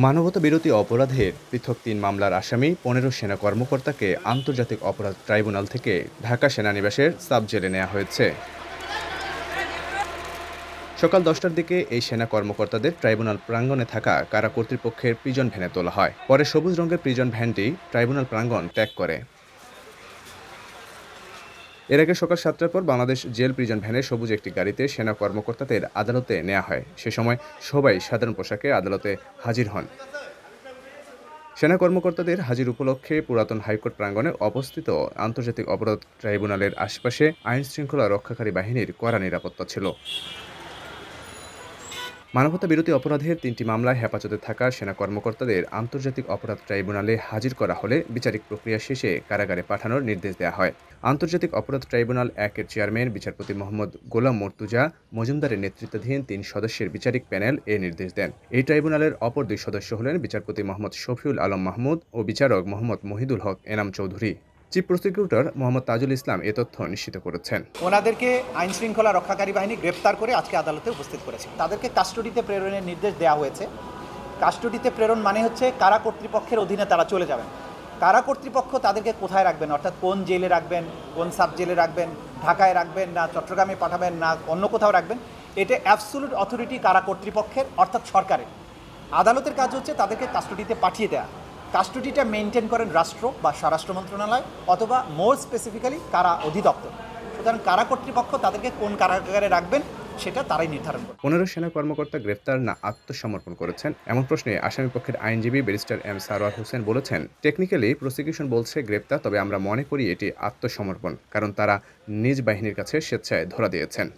মানবতা বিরোধী অপরাধের পৃথক ৩ মামলার আসামি ১৫ সেনা কর্মকর্তাকে আন্তর্জাতিক অপরাধ ট্রাইব্যুনাল থেকে ঢাকা সেনানিবাসের সাব জেলে নেওয়া হয়েছে। সকাল ১০টার দিকে এই সেনা কর্মকর্তাদের ট্রাইব্যুনাল প্রাঙ্গণে থাকা কারা কর্তৃপক্ষের প্রিজন ভ্যানে তোলা হয়। পরে সবুজ রঙের প্রিজন ভ্যানটি ট্রাইব্যুনাল প্রাঙ্গণ ত্যাগ করে। এর আগে সকাল ৭টার পর বাংলাদেশ জেল প্রিজন ভ্যানে সবুজ একটি গাড়িতে সেনা কর্মকর্তাদের আদালতে নেওয়া হয়। সে সময় সবাই সাধারণ পোশাকে আদালতে হাজির হন। সেনা কর্মকর্তাদের হাজির উপলক্ষে পুরাতন হাইকোর্ট প্রাঙ্গণে অবস্থিত আন্তর্জাতিক অপরাধ ট্রাইব্যুনালের আশপাশে আইনশৃঙ্খলা রক্ষাকারী বাহিনীর কড়া নিরাপত্তা ছিল। মানবতা বিরোধী অপরাধের ৩টি মামলায় হেফাজতে থাকা সেনা কর্মকর্তাদের আন্তর্জাতিক অপরাধ ট্রাইব্যুনালে হাজির করা হলে বিচারিক প্রক্রিয়া শেষে কারাগারে পাঠানোর নির্দেশ দেওয়া হয়। আন্তর্জাতিক অপরাধ ট্রাইব্যুনাল ১-এর চেয়ারম্যান বিচারপতি মোহাম্মদ গোলাম মর্তুজা মজুমদারের নেতৃত্বাধীন ৩ সদস্যের বিচারিক প্যানেল এ নির্দেশ দেন। এই ট্রাইব্যুনালের অপর ২ সদস্য হলেন বিচারপতি মোহাম্মদ শফিউল আলম মাহমুদ ও বিচারক মোহাম্মদ মহিদুল হক এনাম চৌধুরী। চিফ প্রসিকিউটর মোহাম্মদ তাজুল ইসলাম এ তথ্য নিশ্চিত করেছেন। ওনাদেরকে আইন শৃঙ্খলা রক্ষাকারী বাহিনী গ্রেপ্তার করে আজকে আদালতে উপস্থিত করেছে। তাদেরকে কাস্টডিতে প্রেরণের নির্দেশ দেওয়া হয়েছে। কাস্টডিতে প্রেরণ মানে হচ্ছে কারা কর্তৃপক্ষের অধীনে তারা চলে যাবেন। কারা কর্তৃপক্ষ তাদেরকে কোথায় রাখবেন, অর্থাৎ কোন জেলে রাখবেন, কোন সাব জেলে রাখবেন, ঢাকায় রাখবেন না চট্টগ্রামে পাঠাবেন না অন্য কোথাও রাখবেন, এটা অ্যাবসোলুট অথরিটি কারা কর্তৃপক্ষের অর্থাৎ সরকারের। আদালতের কাজ হচ্ছে তাদেরকে কাস্টডিতে পাঠিয়ে দেওয়া। কাস্টডিটা মেনটেন করেন রাষ্ট্র বা স্বরাষ্ট্র মন্ত্রণালয় অথবা মোর স্পেসিফিক্যালি কারা অধিদপ্তর। সুতরাং কারা কর্তৃপক্ষ তাদেরকে কোন কারাগারে রাখবেন সেটা তারাই নির্ধারণ করে। ১৫ সেনা কর্মকর্তা গ্রেফতার না আত্মসমর্পণ করেছেন এমন প্রশ্নে আসামিপক্ষের আইনজীবী ব্যারিস্টার এম সারোয়ার হোসেন বলেছেন, টেকনিক্যালি প্রসিকিউশন বলছে গ্রেপ্তার, তবে আমরা মনে করি এটি আত্মসমর্পণ, কারণ তারা নিজ বাহিনীর কাছে স্বেচ্ছায় ধরা দিয়েছেন।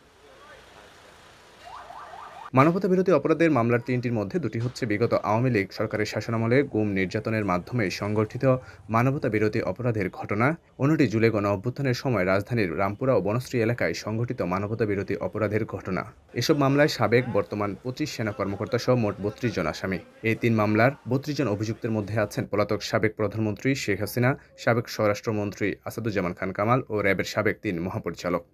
মানবতা বিরোধী অপরাধের মামলার ৩টির মধ্যে ২টি হচ্ছে বিগত আওয়ামী লীগ সরকারের শাসনামলে গুম নির্যাতনের মাধ্যমে সংগঠিত মানবতা বিরোধী অপরাধের ঘটনা, অন্যটি জুলাই গণ অভ্যুত্থানের সময় রাজধানীর রামপুরা ও বনশ্রী এলাকায় সংগঠিত মানবতা বিরোধী অপরাধের ঘটনা। এসব মামলায় সাবেক বর্তমান ২৫ সেনা কর্মকর্তা সহ মোট ৩২ জন আসামি। এই ৩ মামলার ৩২ জন অভিযুক্তের মধ্যে আছেন পলাতক সাবেক প্রধানমন্ত্রী শেখ হাসিনা, সাবেক স্বরাষ্ট্রমন্ত্রী আসাদুজ্জামান খান কামাল ও র্যাবের সাবেক ৩ মহাপরিচালক।